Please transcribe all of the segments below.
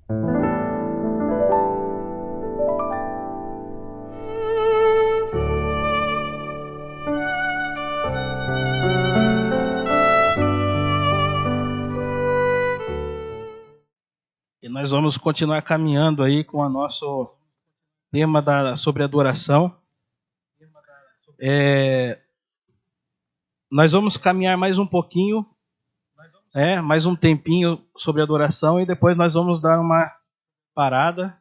E nós vamos continuar caminhando aí com o nosso tema sobre adoração. Nós vamos caminhar mais um pouquinho, mais um tempinho sobre adoração e depois nós vamos dar uma parada.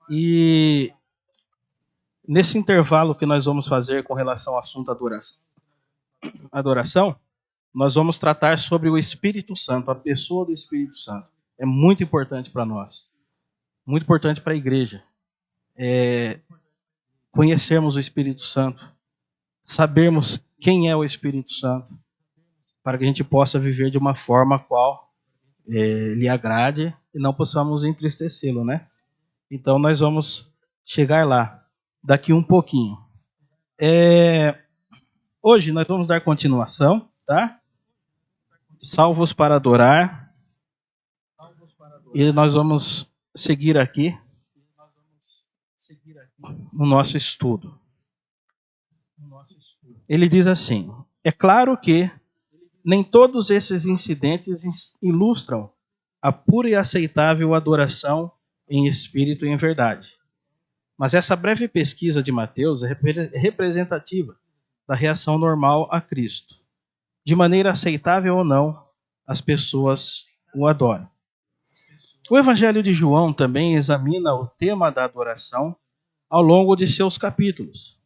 E nesse intervalo que nós vamos fazer com relação ao assunto adoração, nós vamos tratar sobre o Espírito Santo, a pessoa do Espírito Santo. É muito importante para nós, muito importante para a igreja. Conhecermos o Espírito Santo, sabermos quem é o Espírito Santo, para que a gente possa viver de uma forma qual lhe agrade e não possamos entristecê-lo, né? Então nós vamos chegar lá daqui um pouquinho. Hoje nós vamos dar continuação, tá? Salvos para adorar. E nós vamos seguir aqui no nosso estudo. Ele diz assim: é claro que nem todos esses incidentes ilustram a pura e aceitável adoração em espírito e em verdade. Mas essa breve pesquisa de Mateus é representativa da reação normal a Cristo. De maneira aceitável ou não, as pessoas o adoram. O Evangelho de João também examina o tema da adoração ao longo de seus capítulos.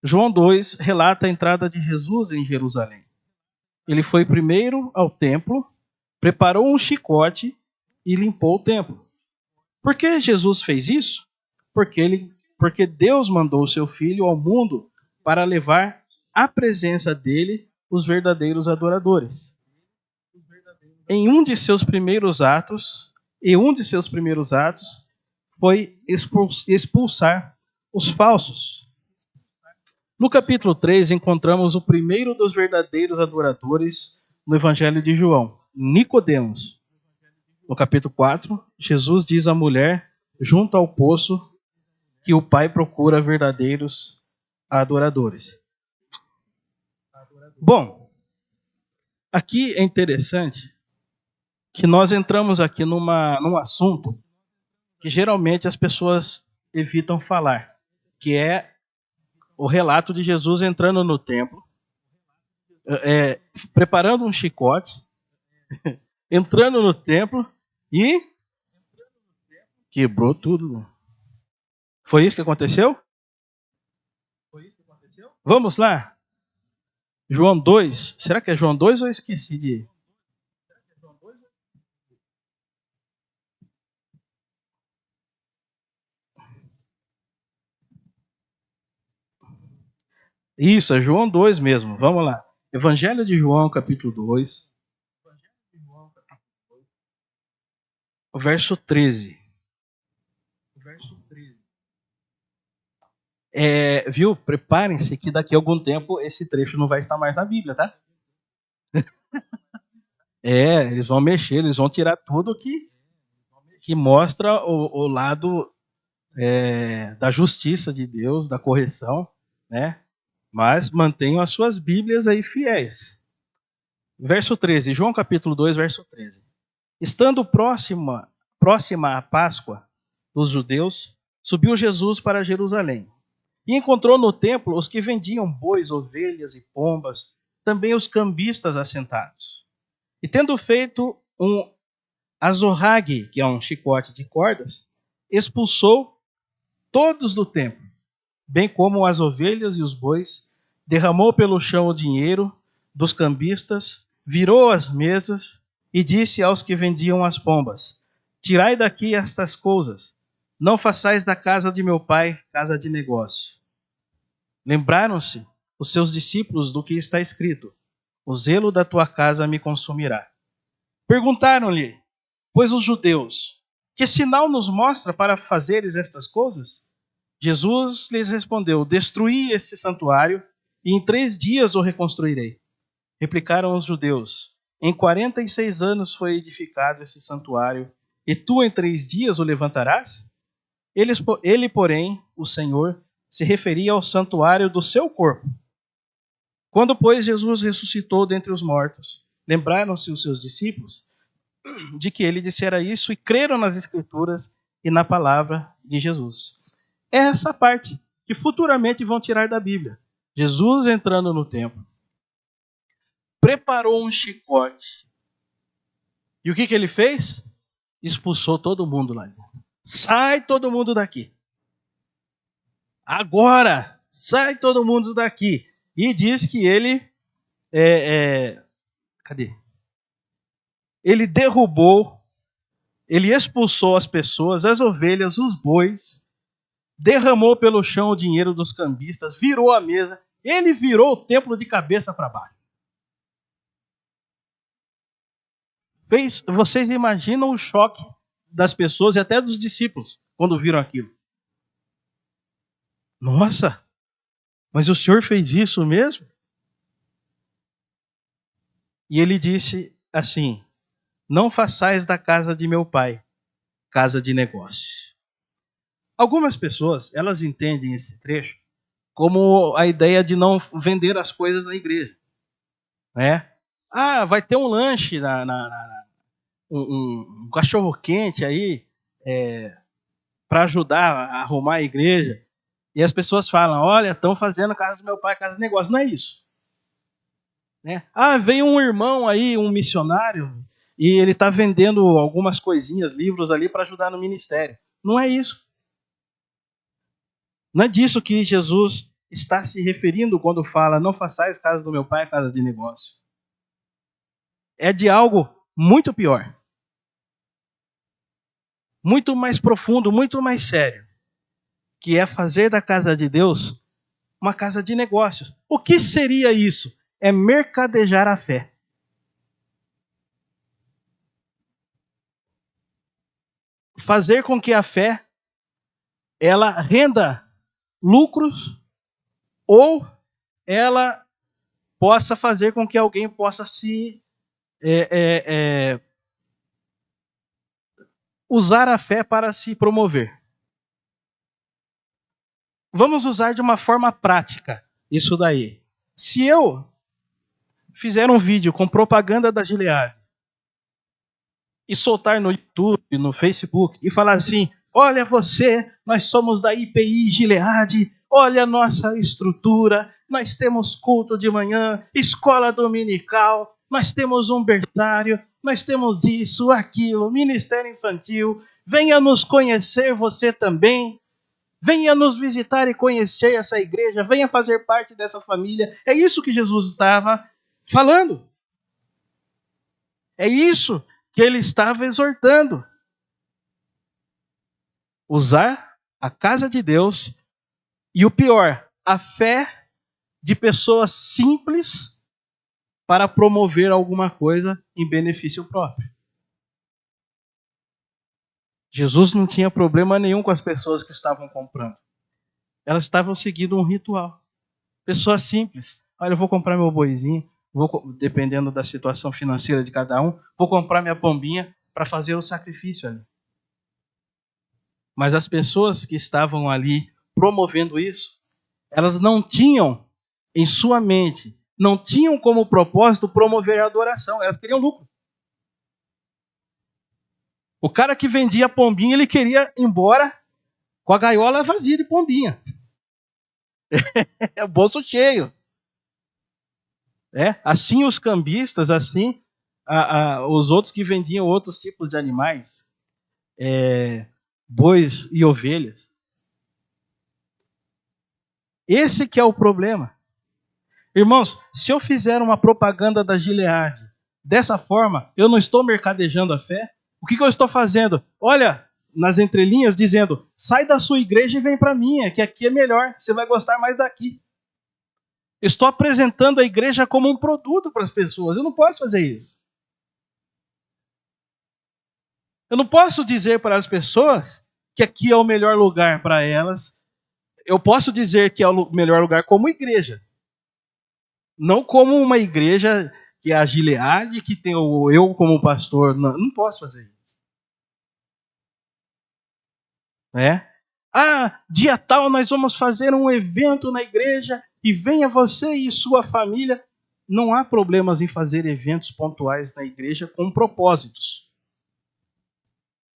João 2 relata a entrada de Jesus em Jerusalém. Ele foi primeiro ao templo, preparou um chicote e limpou o templo. Por que Jesus fez isso? Porque Deus mandou o seu Filho ao mundo para levar à presença dele os verdadeiros adoradores. Um de seus primeiros atos foi expulsar os falsos. No capítulo 3, encontramos o primeiro dos verdadeiros adoradores no Evangelho de João, Nicodemos. No capítulo 4, Jesus diz à mulher, junto ao poço, que o Pai procura verdadeiros adoradores. Bom, aqui é interessante que nós entramos aqui num assunto que geralmente as pessoas evitam falar, que é o relato de Jesus entrando no templo, preparando um chicote, entrando no templo e quebrou tudo. Foi isso que aconteceu? Vamos lá? João 2. Será que é João 2 ou eu esqueci de... Isso, é João 2 mesmo. Vamos lá. Evangelho de João, capítulo 2. Verso 13. Viu? Preparem-se que daqui a algum tempo esse trecho não vai estar mais na Bíblia, tá? Eles vão mexer, eles vão tirar tudo que mostra o lado da justiça de Deus, da correção, né? Mas mantenham as suas Bíblias aí fiéis. Verso 13, João capítulo 2, verso 13. Estando próxima a Páscoa dos judeus, subiu Jesus para Jerusalém. E encontrou no templo os que vendiam bois, ovelhas e pombas, também os cambistas assentados. E tendo feito um azorrague, que é um chicote de cordas, expulsou todos do templo, bem como as ovelhas e os bois, derramou pelo chão o dinheiro dos cambistas, virou as mesas e disse aos que vendiam as pombas: tirai daqui estas coisas, não façais da casa de meu pai casa de negócio. Lembraram-se os seus discípulos do que está escrito: o zelo da tua casa me consumirá. Perguntaram-lhe, pois os judeus: que sinal nos mostra para fazeres estas coisas? Jesus lhes respondeu: destruí este santuário e em 3 dias o reconstruirei. Replicaram os judeus: em 46 anos foi edificado este santuário e tu em 3 dias o levantarás? Ele, porém, o Senhor, se referia ao santuário do seu corpo. Quando, pois, Jesus ressuscitou dentre os mortos, lembraram-se os seus discípulos de que ele dissera isso e creram nas Escrituras e na palavra de Jesus. É essa parte que futuramente vão tirar da Bíblia. Jesus entrando no templo, preparou um chicote. E o que ele fez? Expulsou todo mundo lá dentro. Sai todo mundo daqui. Agora, sai todo mundo daqui. E diz que ele cadê? Ele derrubou, ele expulsou as pessoas, as ovelhas, os bois, derramou pelo chão o dinheiro dos cambistas, virou a mesa, ele virou o templo de cabeça para baixo. Vocês imaginam o choque das pessoas e até dos discípulos quando viram aquilo? Nossa, mas o Senhor fez isso mesmo? E ele disse assim: não façais da casa de meu pai casa de negócio. Algumas pessoas, elas entendem esse trecho como a ideia de não vender as coisas na igreja, né? Ah, vai ter um lanche, um cachorro quente aí para ajudar a arrumar a igreja. E as pessoas falam: olha, estão fazendo casa do meu pai casa de negócio. Não é isso. Né? Ah, veio um irmão aí, um missionário, e ele está vendendo algumas coisinhas, livros ali para ajudar no ministério. Não é isso. Não é disso que Jesus está se referindo quando fala: não façais casa do meu pai casa de negócio. É de algo muito pior. Muito mais profundo, muito mais sério. Que é fazer da casa de Deus uma casa de negócios. O que seria isso? É mercadejar a fé. Fazer com que a fé ela renda lucros ou ela possa fazer com que alguém possa se usar a fé para se promover. Vamos usar de uma forma prática isso daí. Se eu fizer um vídeo com propaganda da Gilead e soltar no YouTube, no Facebook e falar assim: olha você, nós somos da IPI Gilead, olha a nossa estrutura, nós temos culto de manhã, escola dominical, nós temos um berçário, nós temos isso, aquilo, ministério infantil, venha nos conhecer você também, venha nos visitar e conhecer essa igreja, venha fazer parte dessa família. É isso que Jesus estava falando. É isso que ele estava exortando. Usar a casa de Deus e o pior, a fé de pessoas simples para promover alguma coisa em benefício próprio. Jesus não tinha problema nenhum com as pessoas que estavam comprando. Elas estavam seguindo um ritual. Pessoas simples. Olha, eu vou comprar meu boizinho, dependendo da situação financeira de cada um, vou comprar minha pombinha para fazer o sacrifício ali. Mas as pessoas que estavam ali promovendo isso, elas não tinham em sua mente, não tinham como propósito promover a adoração, elas queriam lucro. O cara que vendia pombinha, ele queria ir embora com a gaiola vazia de pombinha. É o bolso cheio. Assim os cambistas, assim os outros que vendiam outros tipos de animais, bois e ovelhas. Esse que é o problema. Irmãos, se eu fizer uma propaganda da Gilead dessa forma, eu não estou mercadejando a fé? O que eu estou fazendo? Olha, nas entrelinhas dizendo: sai da sua igreja e vem para a minha, que aqui é melhor, você vai gostar mais daqui. Estou apresentando a igreja como um produto para as pessoas. Eu não posso fazer isso. Eu não posso dizer para as pessoas que aqui é o melhor lugar para elas. Eu posso dizer que é o melhor lugar como igreja. Não como uma igreja que é a Gilead, que tem eu como pastor. Não posso fazer isso. né? Ah, dia tal nós vamos fazer um evento na igreja e venha você e sua família. Não há problemas em fazer eventos pontuais na igreja com propósitos.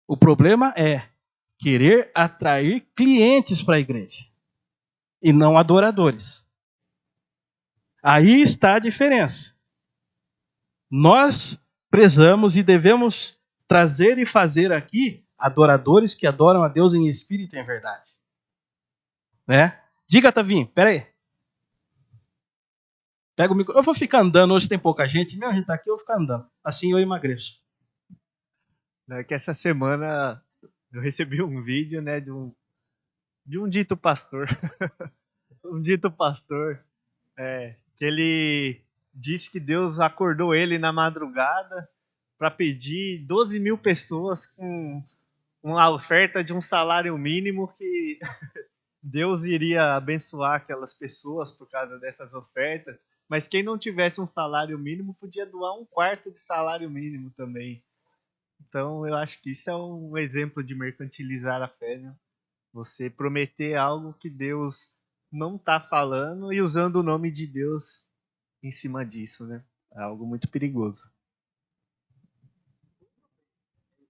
O problema é querer atrair clientes para a igreja e não adoradores. Aí está a diferença. Nós prezamos e devemos trazer e fazer aqui adoradores que adoram a Deus em espírito e em verdade. Né? Diga, Tavinho, peraí. Pega o microfone. Eu vou ficar andando, hoje tem pouca gente. Mesmo a gente tá aqui, eu vou ficar andando. Assim eu emagreço. É que essa semana eu recebi um vídeo, né, de um dito pastor. Um dito pastor que ele disse que Deus acordou ele na madrugada para pedir 12 mil pessoas com uma oferta de um salário mínimo que Deus iria abençoar aquelas pessoas por causa dessas ofertas, mas quem não tivesse um salário mínimo podia doar um quarto de salário mínimo também. Então eu acho que isso é um exemplo de mercantilizar a fé, né? Você prometer algo que Deus não está falando e usando o nome de Deus em cima disso, né? É algo muito perigoso.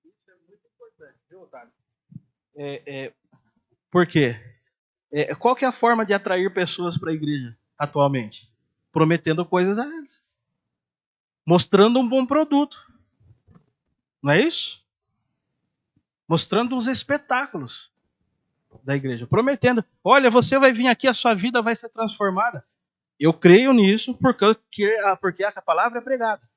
Isso é muito importante, viu, Otávio? Por quê? Qual que é a forma de atrair pessoas para a igreja atualmente? Prometendo coisas a eles. Mostrando um bom produto. Não é isso? Mostrando os espetáculos da igreja. Prometendo, olha, você vai vir aqui, a sua vida vai ser transformada. Eu creio nisso porque a palavra é pregada.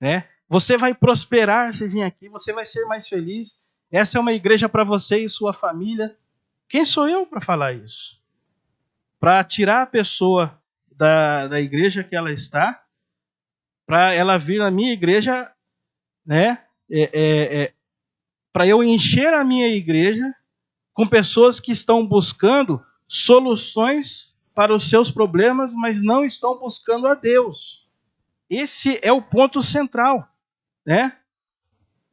Né? Você vai prosperar se vir aqui, você vai ser mais feliz. Essa é uma igreja para você e sua família. Quem sou eu para falar isso? Para tirar a pessoa da igreja que ela está, para ela vir na minha igreja, né? Para eu encher a minha igreja com pessoas que estão buscando soluções para os seus problemas, mas não estão buscando a Deus. Esse é o ponto central, né?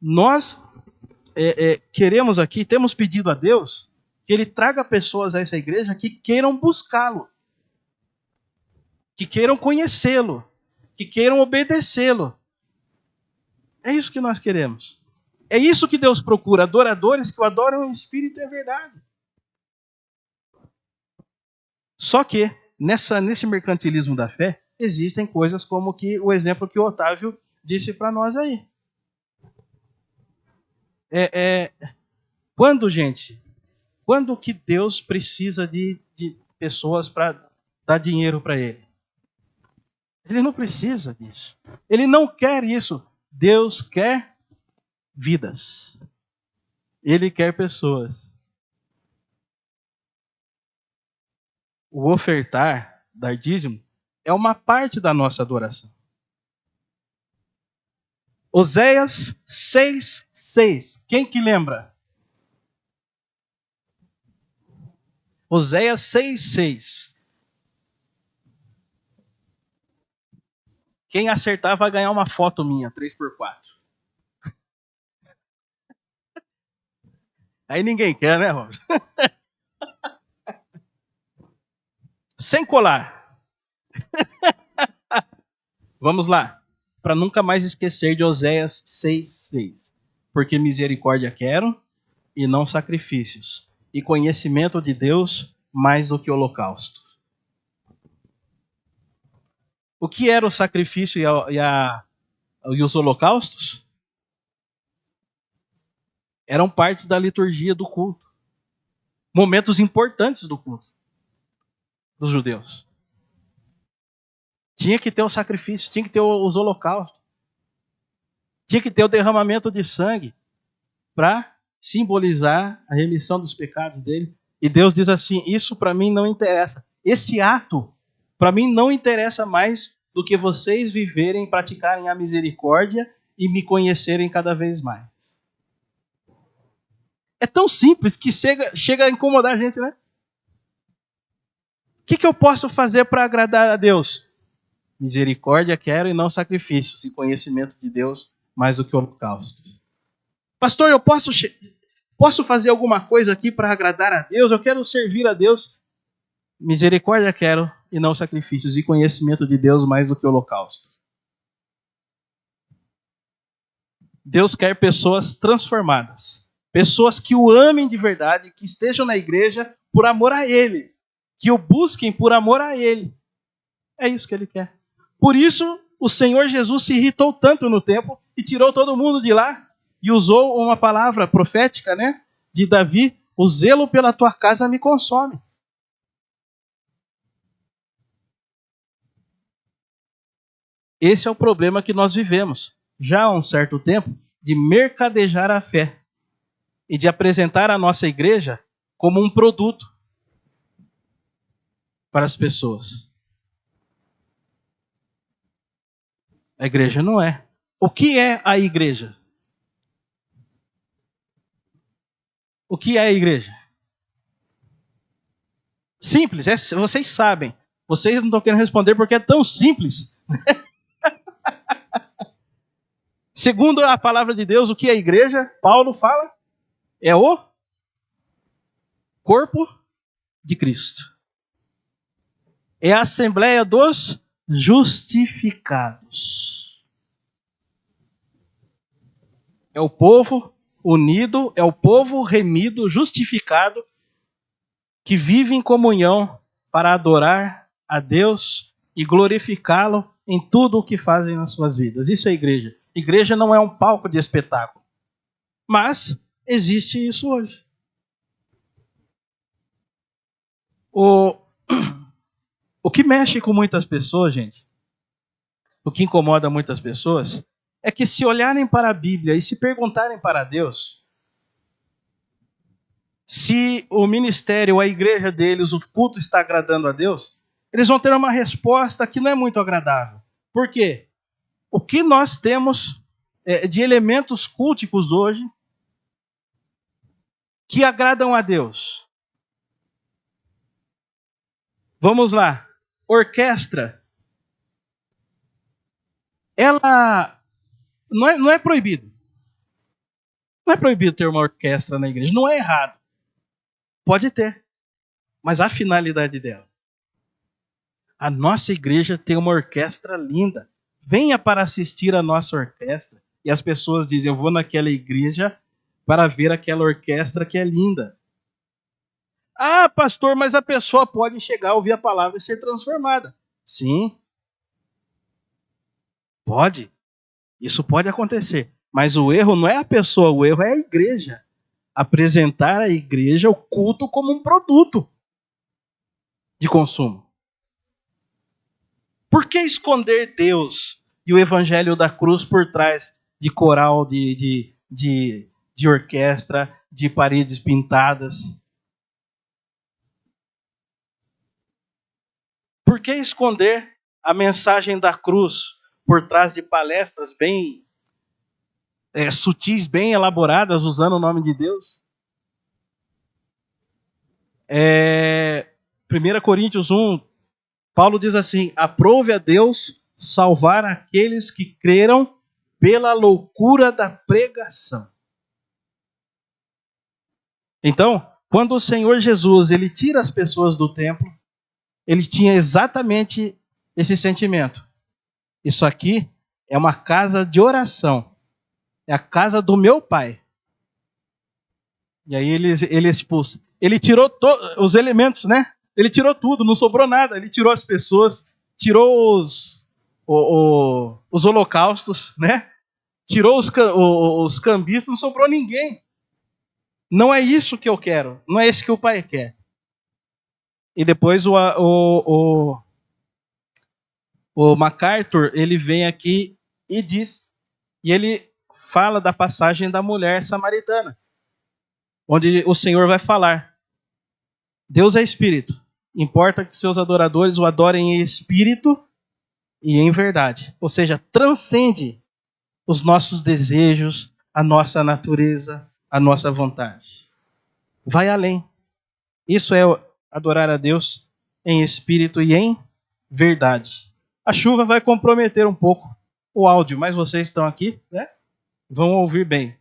Nós queremos aqui, temos pedido a Deus que Ele traga pessoas a essa igreja que queiram buscá-lo, que queiram conhecê-lo, que queiram obedecê-lo. É isso que nós queremos. É isso que Deus procura, adoradores que o adoram em espírito e em verdade. Só que, nesse mercantilismo da fé, existem coisas como o exemplo que o Otávio disse para nós aí. Quando que Deus precisa de pessoas para dar dinheiro para Ele? Ele não precisa disso. Ele não quer isso. Deus quer vidas. Ele quer pessoas. O ofertar, dar dízimo, é uma parte da nossa adoração. Oséias 6:6. Quem que lembra? Oséias 6:6. Quem acertar vai ganhar uma foto minha, 3x4. Aí ninguém quer, né, Robson? Sem colar. Vamos lá. Para nunca mais esquecer de Oséias 6:6. Porque misericórdia quero e não sacrifícios, e conhecimento de Deus mais do que holocausto. O que era o sacrifício e os holocaustos? Eram partes da liturgia do culto. Momentos importantes do culto dos judeus. Tinha que ter o sacrifício, tinha que ter os holocaustos. Tinha que ter o derramamento de sangue para simbolizar a remissão dos pecados dele. E Deus diz assim, isso para mim não interessa. Esse ato, para mim, não interessa mais do que vocês viverem, praticarem a misericórdia e me conhecerem cada vez mais. É tão simples que chega a incomodar a gente, né? O que eu posso fazer para agradar a Deus? Misericórdia quero e não sacrifícios, e conhecimento de Deus mais do que holocaustos. Pastor, eu posso fazer alguma coisa aqui para agradar a Deus? Eu quero servir a Deus. Misericórdia quero e não sacrifícios, e conhecimento de Deus mais do que o holocausto. Deus quer pessoas transformadas, pessoas que o amem de verdade, que estejam na igreja por amor a Ele, que o busquem por amor a Ele. É isso que Ele quer. Por isso, o Senhor Jesus se irritou tanto no templo e tirou todo mundo de lá e usou uma palavra profética, né, de Davi: o zelo pela tua casa me consome. Esse é o problema que nós vivemos já há um certo tempo, de mercadejar a fé e de apresentar a nossa igreja como um produto para as pessoas. A igreja não é. O que é a igreja? O que é a igreja? Simples, vocês sabem. Vocês não estão querendo responder porque é tão simples. Segundo a palavra de Deus, o que é a igreja? Paulo fala, é o corpo de Cristo. É a assembleia dos justificados. É o povo unido, é o povo remido, justificado, que vive em comunhão para adorar a Deus e glorificá-lo em tudo o que fazem nas suas vidas. Isso é igreja. Igreja não é um palco de espetáculo. Mas existe isso hoje. O que mexe com muitas pessoas, gente, o que incomoda muitas pessoas, é que se olharem para a Bíblia e se perguntarem para Deus, se o ministério, a igreja deles, o culto está agradando a Deus, eles vão ter uma resposta que não é muito agradável. Por quê? O que nós temos de elementos culticos hoje que agradam a Deus? Vamos lá. Orquestra. Ela não é proibido. Não é proibido ter uma orquestra na igreja. Não é errado. Pode ter. Mas a finalidade dela. A nossa igreja tem uma orquestra linda. Venha para assistir a nossa orquestra. E as pessoas dizem, eu vou naquela igreja para ver aquela orquestra que é linda. Ah, pastor, mas a pessoa pode chegar a ouvir a palavra e ser transformada. Sim. Pode. Isso pode acontecer. Mas o erro não é a pessoa, o erro é a igreja. Apresentar a igreja, o culto, como um produto de consumo. Por que esconder Deus e o evangelho da cruz por trás de coral, de orquestra, de paredes pintadas? Por que esconder a mensagem da cruz por trás de palestras bem sutis, bem elaboradas, usando o nome de Deus? 1 Coríntios 1, Paulo diz assim: aprove a Deus salvar aqueles que creram pela loucura da pregação. Então, quando o Senhor Jesus ele tira as pessoas do templo, ele tinha exatamente esse sentimento. Isso aqui é uma casa de oração. É a casa do meu Pai. E aí ele expulsa. Ele tirou os elementos, né? Ele tirou tudo, não sobrou nada. Ele tirou as pessoas, tirou os holocaustos, né? Tirou os cambistas, não sobrou ninguém. Não é isso que eu quero. Não é isso que o Pai quer. E depois o MacArthur, ele vem aqui e diz, e ele fala da passagem da mulher samaritana, onde o Senhor vai falar: Deus é espírito, importa que seus adoradores o adorem em espírito e em verdade. Ou seja, transcende os nossos desejos, a nossa natureza, a nossa vontade. Vai além. Isso é adorar a Deus em espírito e em verdade. A chuva vai comprometer um pouco o áudio, mas vocês estão aqui, né? Vão ouvir bem.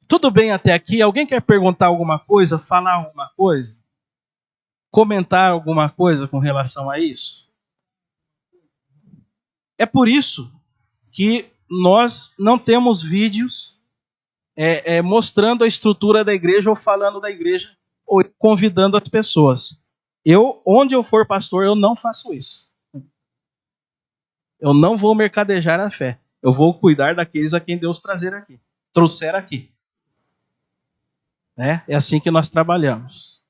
Tudo bem até aqui? Alguém quer perguntar alguma coisa, falar alguma coisa? Comentar alguma coisa com relação a isso? É por isso que nós não temos vídeos mostrando a estrutura da igreja ou falando da igreja ou convidando as pessoas. Onde eu for pastor, eu não faço isso. Eu não vou mercadejar a fé. Eu vou cuidar daqueles a quem Deus trouxer aqui. É assim que nós trabalhamos.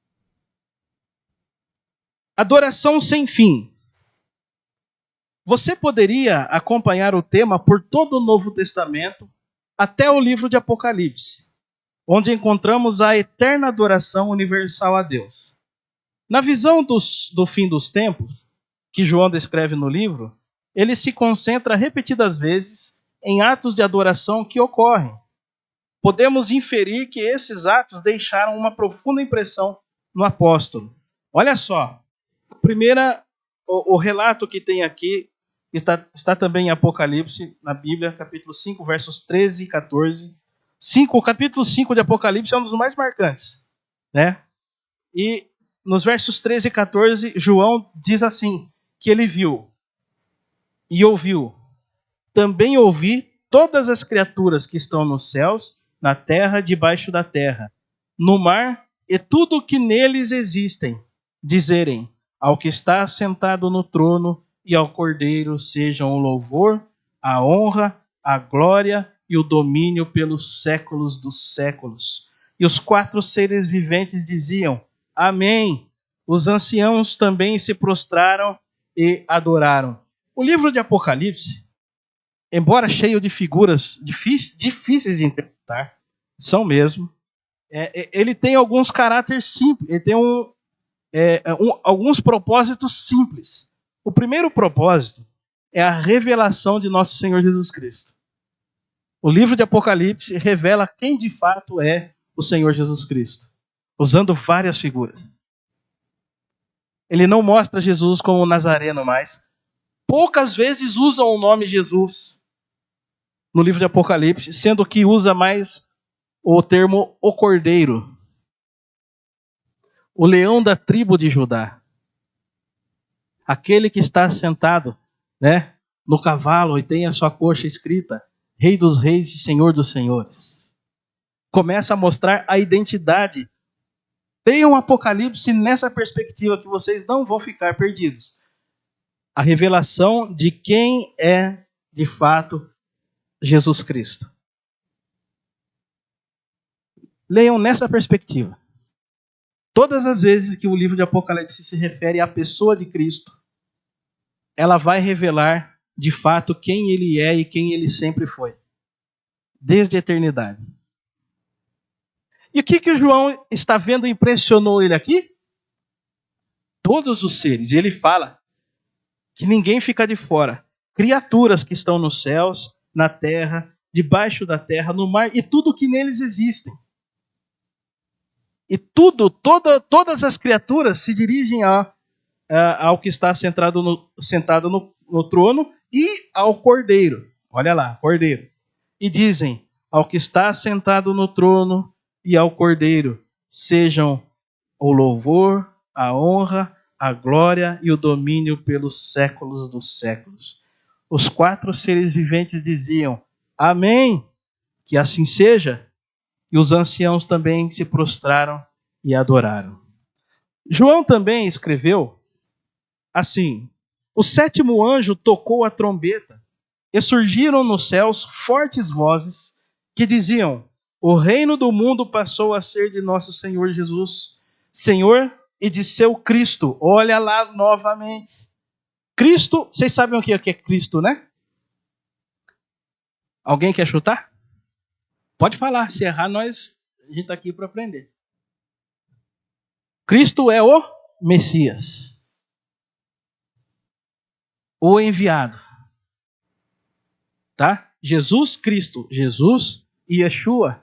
Adoração sem fim. Você poderia acompanhar o tema por todo o Novo Testamento até o livro de Apocalipse, onde encontramos a eterna adoração universal a Deus. Na visão do fim dos tempos, que João descreve no livro, ele se concentra repetidas vezes em atos de adoração que ocorrem. Podemos inferir que esses atos deixaram uma profunda impressão no apóstolo. Olha só, o relato que tem aqui, está também em Apocalipse, na Bíblia, capítulo 5, versos 13 e 14. O capítulo 5 de Apocalipse é um dos mais marcantes, né? E nos versos 13 e 14, João diz assim, que ele viu e ouviu. Também ouvi todas as criaturas que estão nos céus, na terra, debaixo da terra, no mar e tudo o que neles existem, dizerem ao que está assentado no trono e ao Cordeiro sejam o louvor, a honra, a glória e o domínio pelos séculos dos séculos. E os 4 seres viventes diziam, Amém. Os anciãos também se prostraram e adoraram. O livro de Apocalipse, embora cheio de figuras difíceis de interpretar, são mesmo, ele tem alguns caráteres simples, ele tem alguns propósitos simples. O primeiro propósito é a revelação de nosso Senhor Jesus Cristo. O livro de Apocalipse revela quem de fato é o Senhor Jesus Cristo, usando várias figuras. Ele não mostra Jesus como Nazareno mais. Poucas vezes usam o nome Jesus no livro de Apocalipse, sendo que usa mais o termo o Cordeiro, o leão da tribo de Judá. Aquele que está sentado, no cavalo e tem a sua coxa escrita, Rei dos Reis e Senhor dos Senhores. Começa a mostrar a identidade. Tenham um Apocalipse nessa perspectiva que vocês não vão ficar perdidos. A revelação de quem é, de fato, Jesus Cristo. Leiam nessa perspectiva. Todas as vezes que o livro de Apocalipse se refere à pessoa de Cristo, ela vai revelar, de fato, quem ele é e quem ele sempre foi. Desde a eternidade. E o que o João está vendo impressionou ele aqui? Todos os seres. E ele fala que ninguém fica de fora. Criaturas que estão nos céus, na terra, debaixo da terra, no mar e tudo que neles existem. E todas as criaturas se dirigem ao que está sentado no trono e ao Cordeiro. Olha lá, Cordeiro. E dizem, ao que está sentado no trono e ao Cordeiro, sejam o louvor, a honra, a glória e o domínio pelos séculos dos séculos. Os 4 seres viventes diziam, Amém, que assim seja. E os anciãos também se prostraram e adoraram. João também escreveu assim, o 7º anjo tocou a trombeta e surgiram nos céus fortes vozes que diziam, o reino do mundo passou a ser de nosso Senhor Jesus, Senhor e de seu Cristo. Olha lá novamente. Cristo, vocês sabem o que é Cristo, né? Alguém quer chutar? Pode falar, se errar, a gente está aqui para aprender. Cristo é o Messias. O enviado. Tá? Jesus Cristo. Jesus e Yeshua.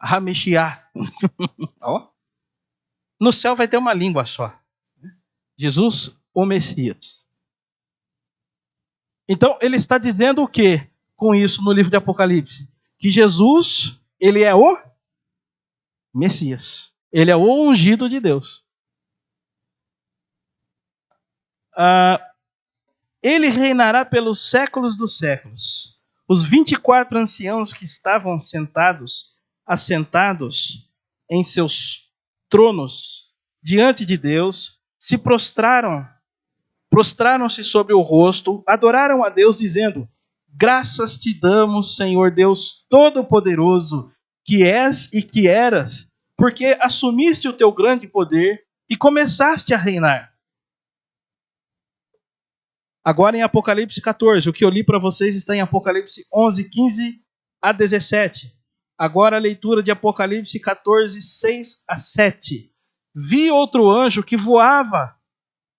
HaMashiach. No céu vai ter uma língua só. Jesus, o Messias. Então, ele está dizendo o que com isso no livro de Apocalipse? Que Jesus Ele é o Messias. Ele é o ungido de Deus. Ele reinará pelos séculos dos séculos. Os 24 anciãos que estavam assentados em seus tronos diante de Deus, se prostraram-se sobre o rosto, adoraram a Deus, dizendo: graças te damos, Senhor Deus Todo-Poderoso, que és e que eras, porque assumiste o teu grande poder e começaste a reinar. Agora em Apocalipse 14, o que eu li para vocês está em Apocalipse 11, 15 a 17. Agora a leitura de Apocalipse 14, 6 a 7. Vi outro anjo que voava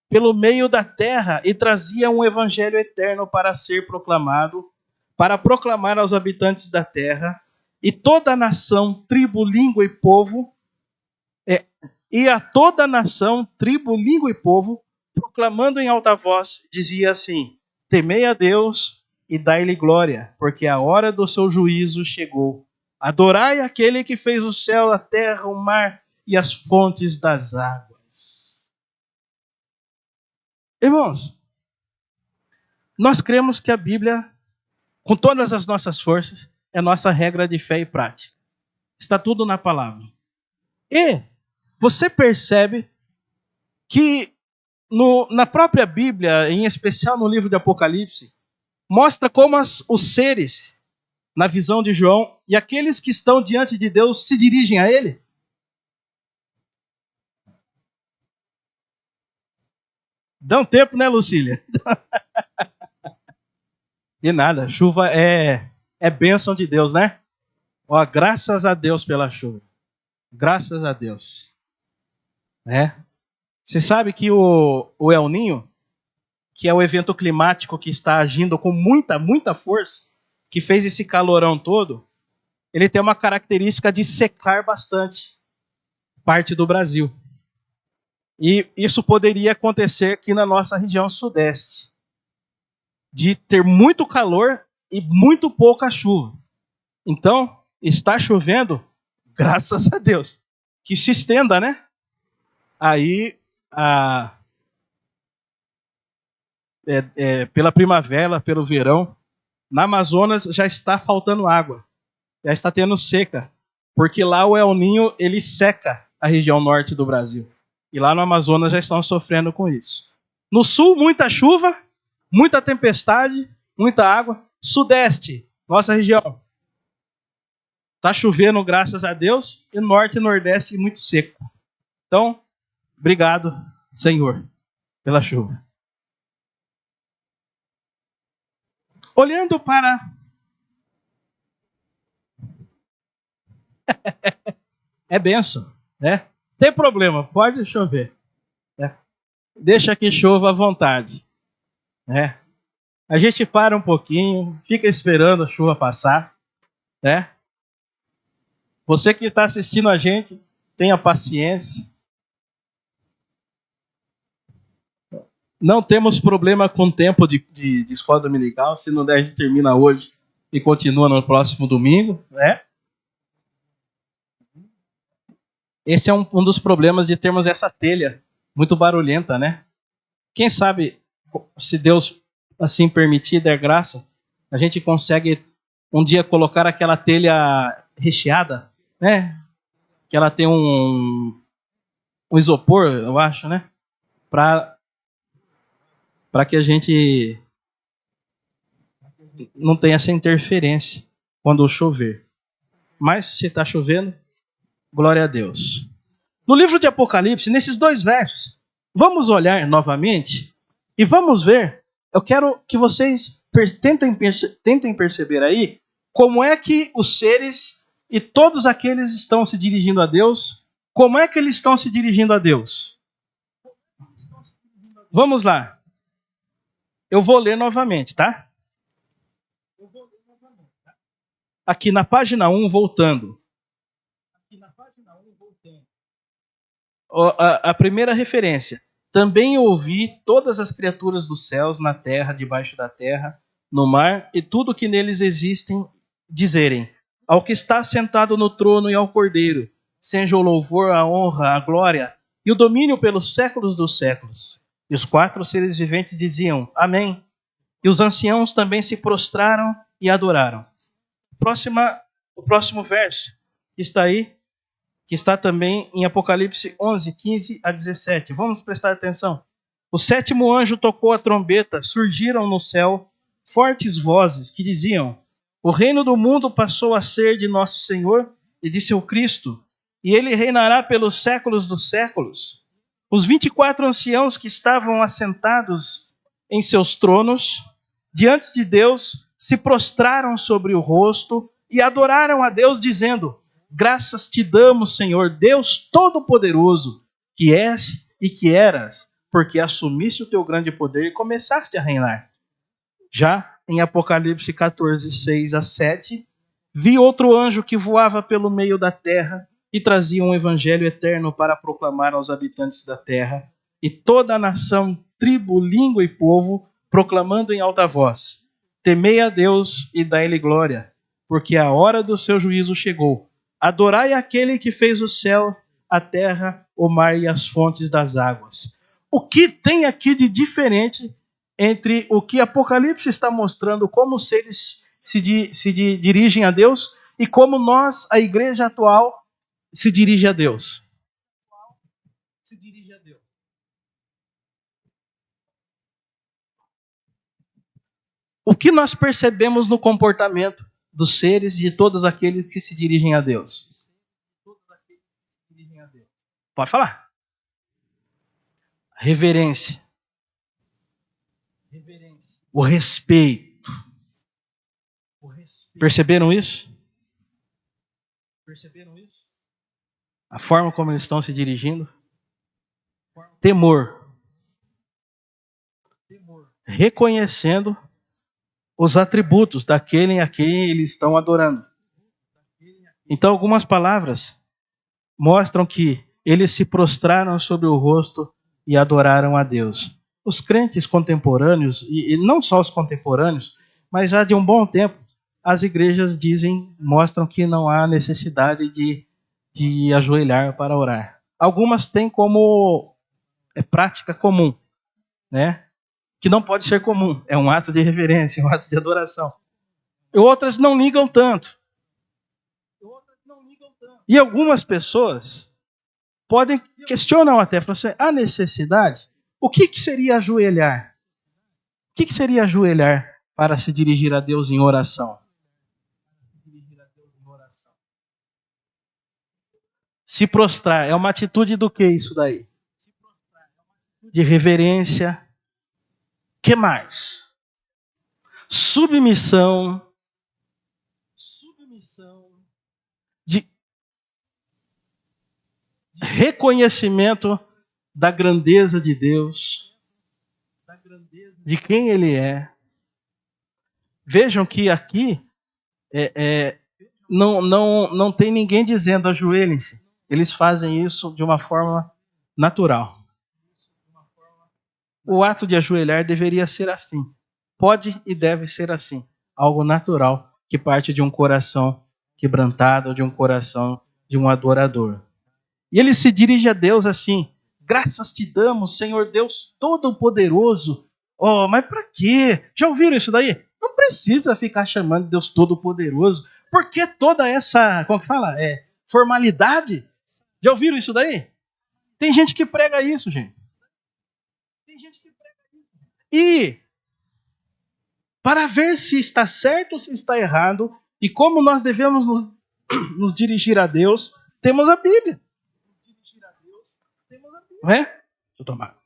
pelo meio da terra e trazia um evangelho eterno para ser proclamado, para proclamar aos habitantes da terra, e toda a nação, tribo, língua e povo, proclamando em alta voz, dizia assim: temei a Deus e dai-lhe glória, porque a hora do seu juízo chegou. Adorai aquele que fez o céu, a terra, o mar e as fontes das águas. Irmãos, nós cremos que a Bíblia, com todas as nossas forças, é nossa regra de fé e prática. Está tudo na palavra. E você percebe que na própria Bíblia, em especial no livro de Apocalipse, mostra como os seres, na visão de João, e aqueles que estão diante de Deus se dirigem a Ele. Dá um tempo, né, Lucília? E nada, chuva é bênção de Deus, né? Ó, graças a Deus pela chuva. Graças a Deus. Você sabe que o El Niño, que é o evento climático que está agindo com muita, muita força, que fez esse calorão todo, ele tem uma característica de secar bastante parte do Brasil. E isso poderia acontecer aqui na nossa região sudeste, de ter muito calor e muito pouca chuva. Então, está chovendo, graças a Deus. Que se estenda, né? Aí, pela primavera, pelo verão, na Amazonas já está faltando água. Já está tendo seca. Porque lá o El Niño, ele seca a região norte do Brasil. E lá no Amazonas já estão sofrendo com isso. No sul, muita chuva, muita tempestade, muita água. Sudeste, nossa região, está chovendo, graças a Deus. E norte e nordeste, muito seco. Então, obrigado, Senhor, pela chuva. Olhando para... é bênção, né? Tem problema, pode chover. Né? Deixa que chova à vontade. Né? A gente para um pouquinho, fica esperando a chuva passar. Né? Você que está assistindo a gente, tenha paciência. Não temos problema com o tempo de escola dominical. Se não der, a gente termina hoje e continua no próximo domingo. Né? Esse é um dos problemas de termos essa telha muito barulhenta, né? Quem sabe, se Deus assim permitir, der graça, a gente consegue um dia colocar aquela telha recheada, né? Que ela tem um isopor, eu acho, né? Para que a gente não tenha essa interferência quando chover. Mas se está chovendo, glória a Deus. No livro de Apocalipse, nesses 2 versos, vamos olhar novamente e vamos ver. Eu quero que vocês tentem perceber aí como é que os seres e todos aqueles estão se dirigindo a Deus. Como é que eles estão se dirigindo a Deus? Vamos lá. Eu vou ler novamente, tá? Aqui na página 1, voltando. A primeira referência. Também ouvi todas as criaturas dos céus, na terra, debaixo da terra, no mar, e tudo que neles existem, dizerem: ao que está sentado no trono e ao Cordeiro, seja o louvor, a honra, a glória e o domínio pelos séculos dos séculos. E os 4 seres viventes diziam, Amém. E os anciãos também se prostraram e adoraram. O próximo verso que está aí, que está também em Apocalipse 11, 15 a 17. Vamos prestar atenção. O 7º anjo tocou a trombeta, surgiram no céu fortes vozes que diziam, o reino do mundo passou a ser de nosso Senhor e de seu Cristo, e ele reinará pelos séculos dos séculos. Os 24 anciãos que estavam assentados em seus tronos, diante de Deus, se prostraram sobre o rosto e adoraram a Deus, dizendo, graças te damos, Senhor, Deus Todo-Poderoso, que és e que eras, porque assumiste o teu grande poder e começaste a reinar. Já em Apocalipse 14, 6 a 7, vi outro anjo que voava pelo meio da terra e trazia um evangelho eterno para proclamar aos habitantes da terra e toda a nação, tribo, língua e povo, proclamando em alta voz, temei a Deus e dai-lhe glória, porque a hora do seu juízo chegou. Adorai aquele que fez o céu, a terra, o mar e as fontes das águas. O que tem aqui de diferente entre o que Apocalipse está mostrando, como os seres se dirigem a Deus, e como nós, a igreja atual, se dirige a Deus? O que nós percebemos no comportamento dos seres e de todos aqueles que se dirigem a Deus? Pode falar. Reverência. O respeito. Perceberam isso? A forma como eles estão se dirigindo? Temor. Reconhecendo os atributos daquele a quem eles estão adorando. Então, algumas palavras mostram que eles se prostraram sobre o rosto e adoraram a Deus. Os crentes contemporâneos, e não só os contemporâneos, mas já de um bom tempo, as igrejas mostram que não há necessidade de ajoelhar para orar. Algumas têm como prática comum, né? Que não pode ser comum. É um ato de reverência, um ato de adoração. E outras não ligam tanto. E algumas pessoas questionam até, falam assim, há necessidade? O que seria ajoelhar? O que seria ajoelhar para se dirigir a Deus em oração? Se prostrar é uma atitude do que isso daí? De reverência. Que mais? Submissão. De reconhecimento da grandeza de Deus, de quem Ele é. Vejam que aqui não tem ninguém dizendo ajoelhem-se. Eles fazem isso de uma forma natural. O ato de ajoelhar deveria ser assim. Pode e deve ser assim. Algo natural que parte de um coração quebrantado, de um coração de um adorador. E ele se dirige a Deus assim, graças te damos, Senhor Deus Todo-Poderoso. Oh, mas para quê? Já ouviram isso daí? Não precisa ficar chamando de Deus Todo-Poderoso. Por que toda essa, como que fala? Formalidade? Já ouviram isso daí? Tem gente que prega isso, gente. E para ver se está certo ou se está errado, e como nós devemos nos dirigir a Deus, temos a Bíblia. Não é? Deixa eu tomar.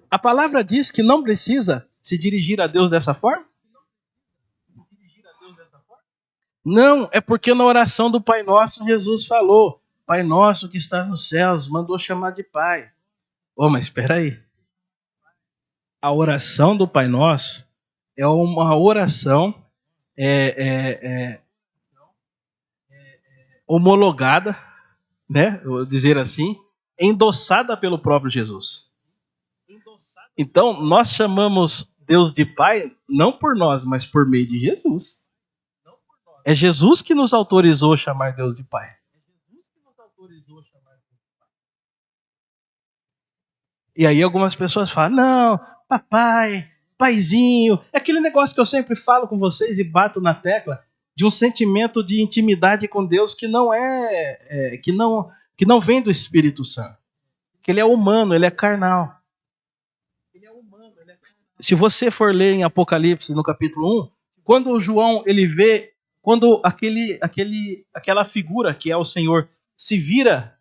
A palavra diz que não precisa se dirigir a Deus dessa forma? Não, é porque na oração do Pai Nosso Jesus falou, Pai Nosso que estás nos céus, mandou chamar de Pai. Oh, mas espera aí. A oração do Pai Nosso é uma oração homologada, né? Eu vou dizer assim, endossada pelo próprio Jesus. Então, nós chamamos Deus de Pai não por nós, mas por meio de Jesus. É Jesus que nos autorizou a chamar Deus de Pai. E aí algumas pessoas falam, não, papai, paizinho, é aquele negócio que eu sempre falo com vocês e bato na tecla, de um sentimento de intimidade com Deus que não vem do Espírito Santo. Que ele é humano, ele é carnal. Se você for ler em Apocalipse, no capítulo 1, quando o João ele vê, quando aquela figura que é o Senhor se vira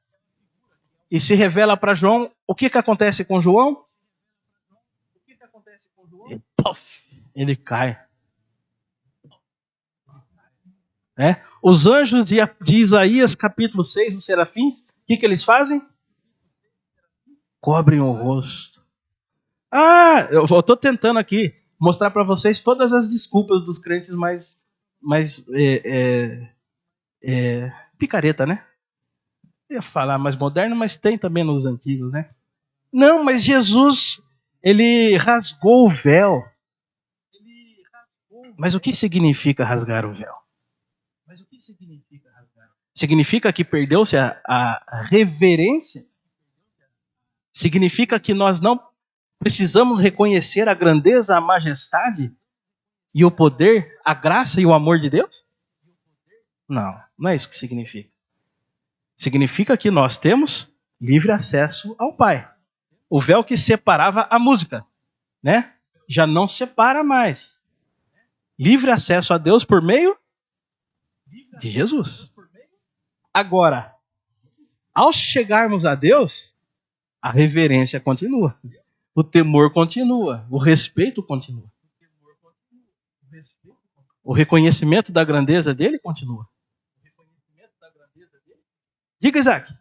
e se revela para João, o que acontece com João? E, puff, ele cai. Os anjos de Isaías, capítulo 6, os serafins, o que eles fazem? Cobrem o rosto. Eu estou tentando aqui mostrar para vocês todas as desculpas dos crentes mais picareta, né? Eu ia falar mais moderno, mas tem também nos antigos, né? Não, mas Jesus, ele rasgou o véu. Mas o que significa rasgar o véu? Significa que perdeu-se a reverência? Significa que nós não precisamos reconhecer a grandeza, a majestade e o poder, a graça e o amor de Deus? Não, não é isso que significa. Significa que nós temos livre acesso ao Pai. O véu que separava a música, né? Já não separa mais. Livre acesso a Deus por meio de Jesus. Agora, ao chegarmos a Deus, a reverência continua. O temor continua. O respeito continua. O reconhecimento da grandeza dele continua. Diga, Isaac.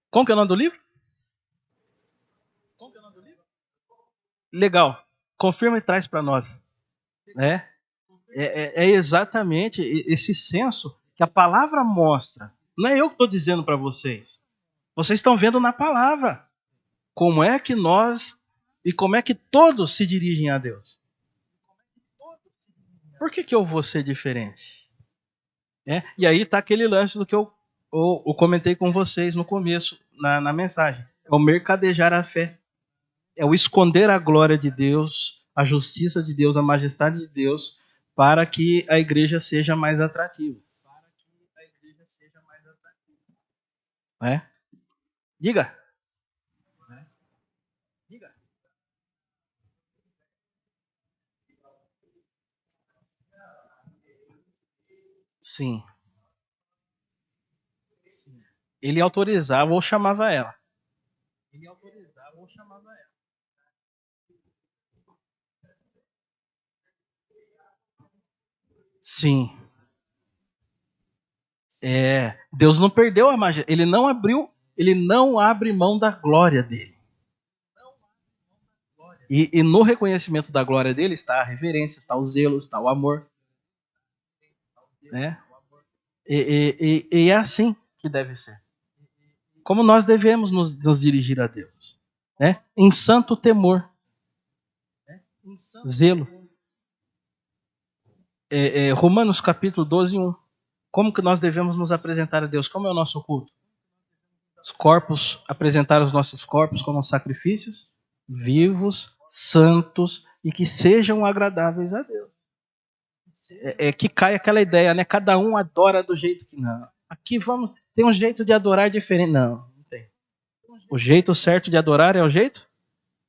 Como que é o nome do livro? Legal. Confirma e traz para nós. É exatamente esse senso que a palavra mostra. Não é eu que estou dizendo para vocês. Vocês estão vendo na palavra como é que nós e como é que todos se dirigem a Deus. Por que eu vou ser diferente? E aí está aquele lance do que eu comentei com vocês no começo, na mensagem. É o mercadejar a fé. É o esconder a glória de Deus, a justiça de Deus, a majestade de Deus, para que a igreja seja mais atrativa. Diga. Sim. Ele autorizava ou chamava ela. Sim. Deus não perdeu a magia. Ele não abre mão da glória dele. E no reconhecimento da glória dele está a reverência, está o zelo, está o amor. E é assim que deve ser. Como nós devemos nos dirigir a Deus. Em santo temor. Zelo. Romanos capítulo 12, 1. Como que nós devemos nos apresentar a Deus? Como é o nosso culto? Apresentar os nossos corpos como sacrifícios vivos, santos e que sejam agradáveis a Deus. Que cai aquela ideia, né? Cada um adora do jeito que não. Aqui tem um jeito de adorar diferente. Não tem. O jeito certo de adorar é o jeito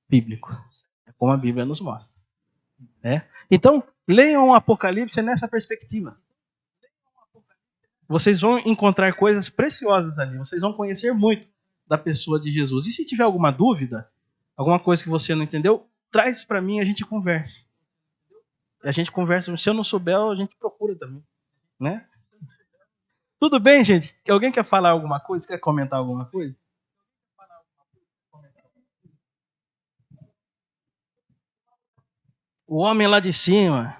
bíblico. É como a Bíblia nos mostra. Então, leiam o Apocalipse nessa perspectiva. Vocês vão encontrar coisas preciosas ali. Vocês vão conhecer muito da pessoa de Jesus. E se tiver alguma dúvida, alguma coisa que você não entendeu, traz para mim e a gente conversa. A gente conversa. Se eu não souber, a gente procura também, né? Tudo bem, gente? Alguém quer falar alguma coisa? Quer comentar alguma coisa? O homem lá de cima.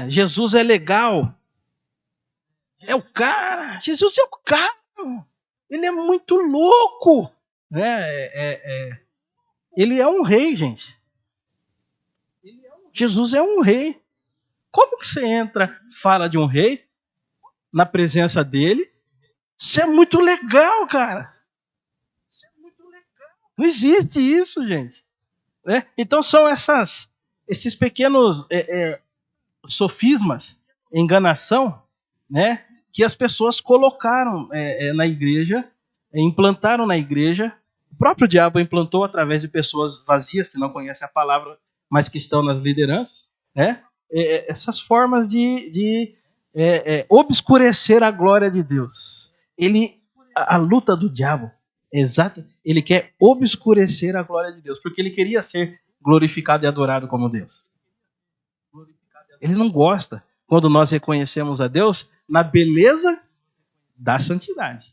Jesus é legal. É o cara. Jesus é o cara. Ele é muito louco. Ele é um rei, gente. Jesus é um rei. Como que você entra, fala de um rei, na presença dele? Isso é muito legal, cara. Não existe isso, gente. Então são esses pequenos sofismas, enganação, né, que as pessoas colocaram na igreja, implantaram na igreja. O próprio diabo implantou através de pessoas vazias que não conhecem a palavra, mas que estão nas lideranças, né? Essas formas de obscurecer a glória de Deus. A luta do diabo é exata. Ele quer obscurecer a glória de Deus, porque ele queria ser glorificado e adorado como Deus. Ele não gosta quando nós reconhecemos a Deus na beleza da santidade,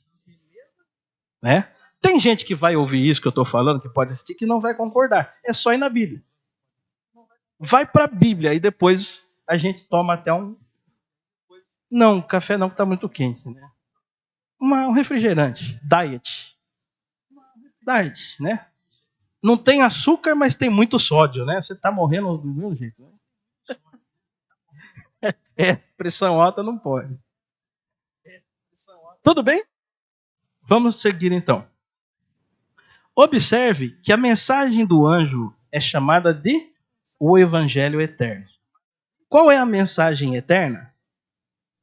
né? Tem gente que vai ouvir isso que eu estou falando, que pode assistir, que não vai concordar. É só ir na Bíblia. Vai para a Bíblia e depois a gente toma até um... Não, café não, que está muito quente, né? Um refrigerante, diet, né? Não tem açúcar, mas tem muito sódio, né? Você está morrendo do mesmo jeito, né? Pressão alta não pode. Tudo bem? Vamos seguir então. Observe que a mensagem do anjo é chamada de o Evangelho Eterno. Qual é a mensagem eterna?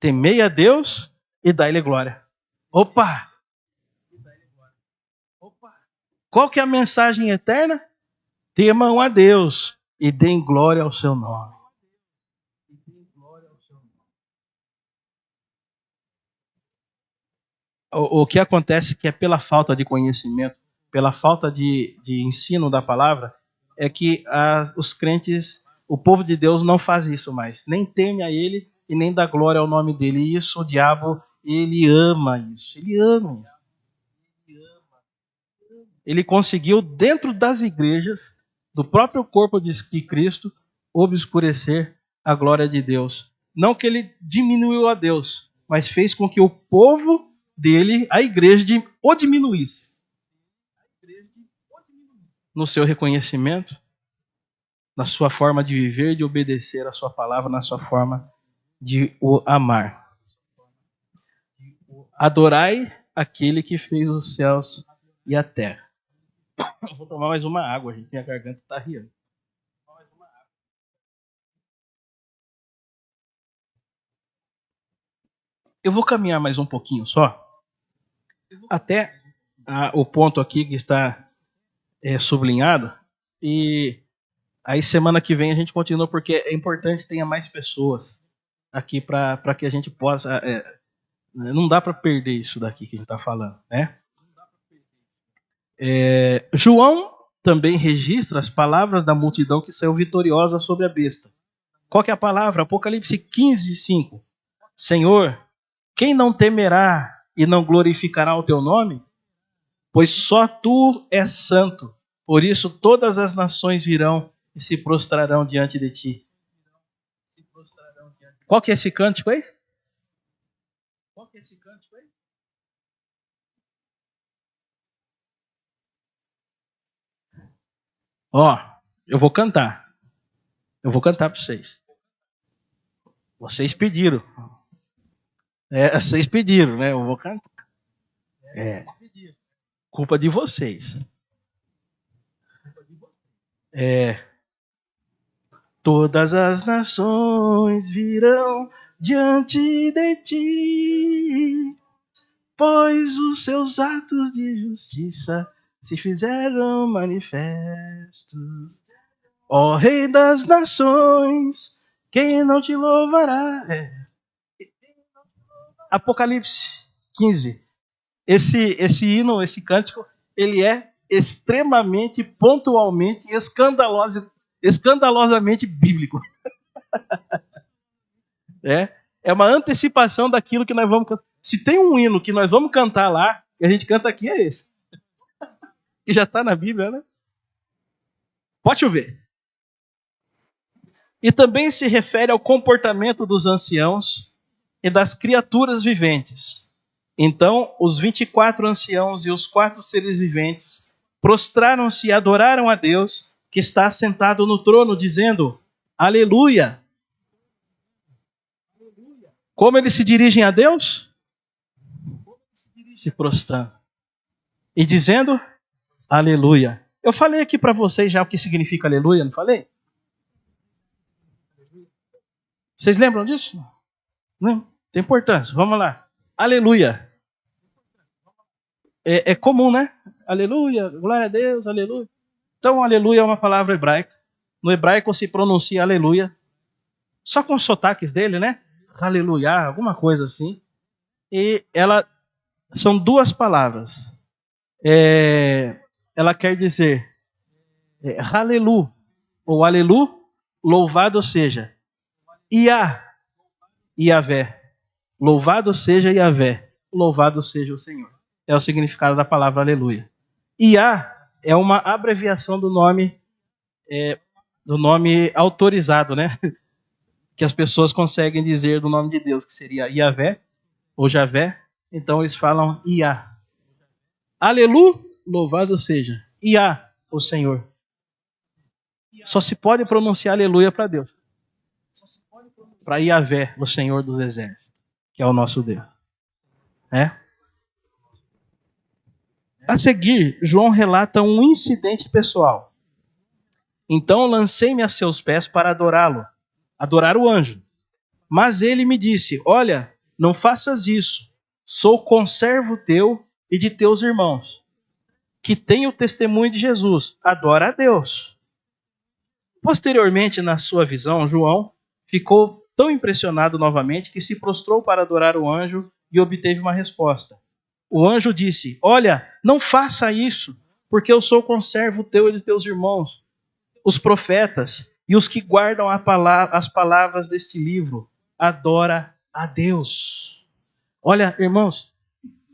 Temei a Deus e dai-lhe glória. Opa! Qual que é a mensagem eterna? Temam a Deus e deem glória ao seu nome. O que acontece que é pela falta de conhecimento, pela falta de ensino da palavra, é que os crentes, o povo de Deus não faz isso mais. Nem teme a ele e nem dá glória ao nome dele. E isso o diabo, ele ama isso. Ele ama isso. Ele conseguiu, dentro das igrejas, do próprio corpo de Cristo, obscurecer a glória de Deus. Não que ele diminuiu a Deus, mas fez com que o povo dele, a igreja, o diminuísse. No seu reconhecimento, na sua forma de viver, de obedecer a sua palavra, na sua forma de o amar. Adorai aquele que fez os céus e a terra. Vou tomar mais uma água, gente. Minha garganta está riando. Eu vou caminhar mais um pouquinho só, até o ponto aqui que está sublinhado, e aí semana que vem a gente continua, porque é importante que tenha mais pessoas aqui para que a gente possa... não dá para perder isso daqui que a gente está falando, né? João também registra as palavras da multidão que saiu vitoriosa sobre a besta. Qual que é a palavra? Apocalipse 15:5. Senhor, quem não temerá e não glorificará o teu nome? Pois só tu és santo. Por isso todas as nações virão e se prostrarão diante de ti. Qual que é esse cântico aí? Eu vou cantar. Eu vou cantar para vocês. Vocês pediram. Vocês pediram, né? Eu vou cantar. Culpa de vocês. Todas as nações virão diante de ti, pois os seus atos de justiça se fizeram manifestos. Ó Rei das Nações, quem não te louvará? Apocalipse 15. Esse hino, esse cântico, ele é extremamente, pontualmente, escandalosamente bíblico. É uma antecipação daquilo que nós vamos cantar. Se tem um hino que nós vamos cantar lá, que a gente canta aqui, é esse. Que já está na Bíblia, né? Pode chover. E também se refere ao comportamento dos anciãos e das criaturas viventes. Então, os 24 anciãos e os 4 seres viventes prostraram-se e adoraram a Deus, que está assentado no trono, dizendo: Aleluia! Como eles se dirigem a Deus? Se prostrando. E dizendo: Aleluia. Eu falei aqui para vocês já o que significa aleluia, não falei? Vocês lembram disso? Não? Tem importância. Vamos lá. Aleluia. É comum, né? Aleluia, glória a Deus, aleluia. Então, aleluia é uma palavra hebraica. No hebraico se pronuncia aleluia, só com os sotaques dele, né? Aleluia, alguma coisa assim. E ela são 2 palavras. Ela quer dizer halelu, ou alelu, louvado seja. Iavé, louvado seja Iavé, louvado seja o Senhor. É o significado da palavra aleluia. Iá é uma abreviação do nome autorizado, né? Que as pessoas conseguem dizer do nome de Deus, que seria Iavé ou Javé. Então eles falam Iá. Alelu, louvado seja. Iá, o Senhor. Só se pode pronunciar aleluia para Deus. Para Iavé, o Senhor dos exércitos, que é o nosso Deus. A seguir, João relata um incidente pessoal. Então lancei-me a seus pés para adorá-lo, adorar o anjo. Mas ele me disse: Olha, não faças isso. Sou conservo teu e de teus irmãos, que têm o testemunho de Jesus. Adora a Deus. Posteriormente, na sua visão, João ficou tão impressionado novamente que se prostrou para adorar o anjo e obteve uma resposta. O anjo disse: Olha, não faça isso, porque eu sou conservo teu e de teus irmãos, os profetas e os que guardam as palavras deste livro. Adora a Deus. Olha, irmãos,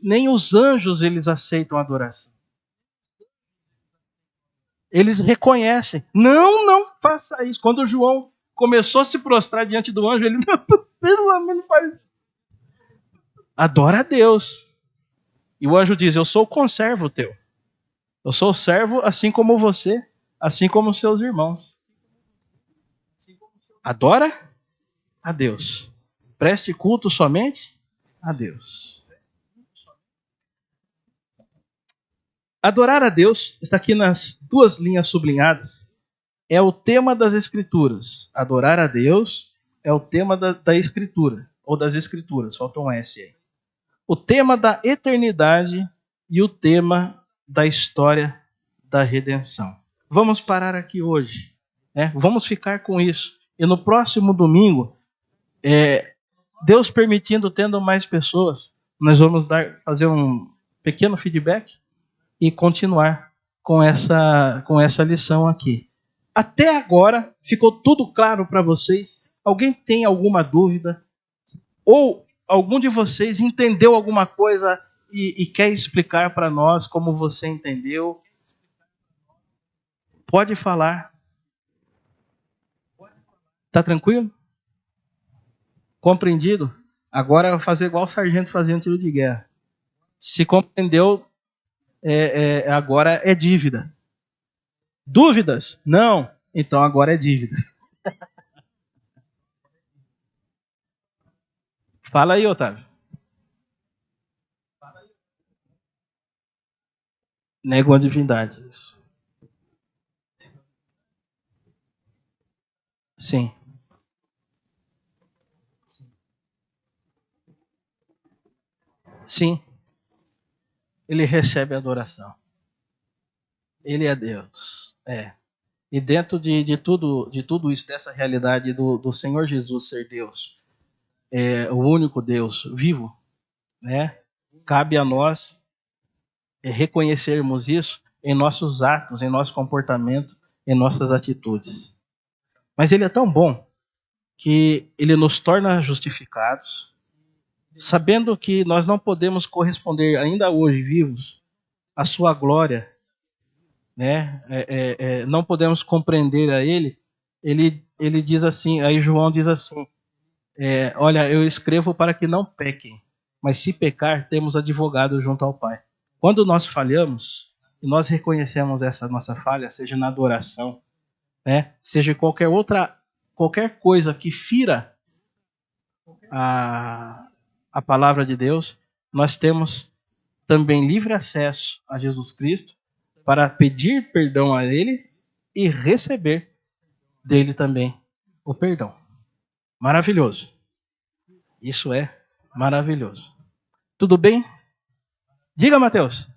nem os anjos eles aceitam adoração. Eles reconhecem. Não faça isso. Quando João começou a se prostrar diante do anjo, ele pelo amor não faz. Adora a Deus. E o anjo diz: Eu sou o conservo teu. Eu sou servo assim como você, assim como seus irmãos. Adora a Deus. Preste culto somente a Deus. Adorar a Deus está aqui nas 2 linhas sublinhadas. É o tema das Escrituras. Adorar a Deus é o tema da Escritura, ou das Escrituras, faltou um S aí. O tema da eternidade e o tema da história da redenção. Vamos parar aqui hoje. Vamos ficar com isso. E no próximo domingo, Deus permitindo, tendo mais pessoas, nós vamos fazer um pequeno feedback e continuar com essa lição aqui. Até agora, ficou tudo claro para vocês? Alguém tem alguma dúvida? Ou algum de vocês entendeu alguma coisa e quer explicar para nós como você entendeu? Pode falar. Tá tranquilo? Compreendido? Agora eu vou fazer igual o sargento fazia no tiro de guerra. Se compreendeu, agora é dívida. Dúvidas? Não. Então agora é dívida. Fala aí, Otávio. Negam a divindade. Isso. Sim. Sim. Ele recebe adoração. Ele é Deus. E dentro de tudo isso, dessa realidade do Senhor Jesus ser Deus, o único Deus vivo, né? Cabe a nós reconhecermos isso em nossos atos, em nosso comportamento, em nossas atitudes. Mas Ele é tão bom que Ele nos torna justificados, sabendo que nós não podemos corresponder ainda hoje, vivos, à sua glória, né? Não podemos compreender a Ele. Ele diz assim, aí João diz assim, olha, eu escrevo para que não pequem, mas se pecar, temos advogado junto ao Pai. Quando nós falhamos, e nós reconhecemos essa nossa falha, seja na adoração, né? Seja qualquer coisa que fira a palavra de Deus, nós temos também livre acesso a Jesus Cristo para pedir perdão a Ele e receber dele também o perdão. Maravilhoso. Isso é maravilhoso. Tudo bem? Diga, Mateus.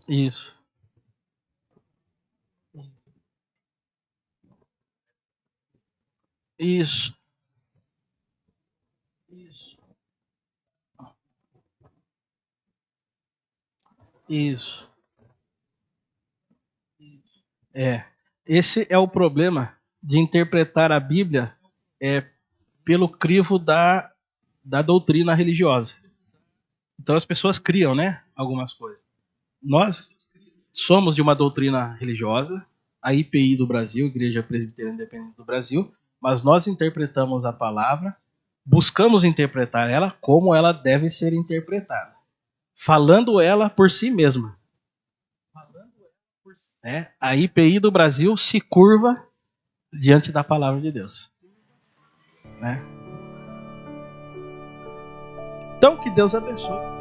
Isso. Isso. Isso. Esse é o problema de interpretar a Bíblia pelo crivo da doutrina religiosa. Então as pessoas criam, né, algumas coisas. Nós somos de uma doutrina religiosa, a IPI do Brasil, Igreja Presbiteriana Independente do Brasil, mas nós interpretamos a palavra, buscamos interpretar ela como ela deve ser interpretada, falando ela por si mesma. A IPI do Brasil se curva diante da palavra de Deus. Então, que Deus abençoe.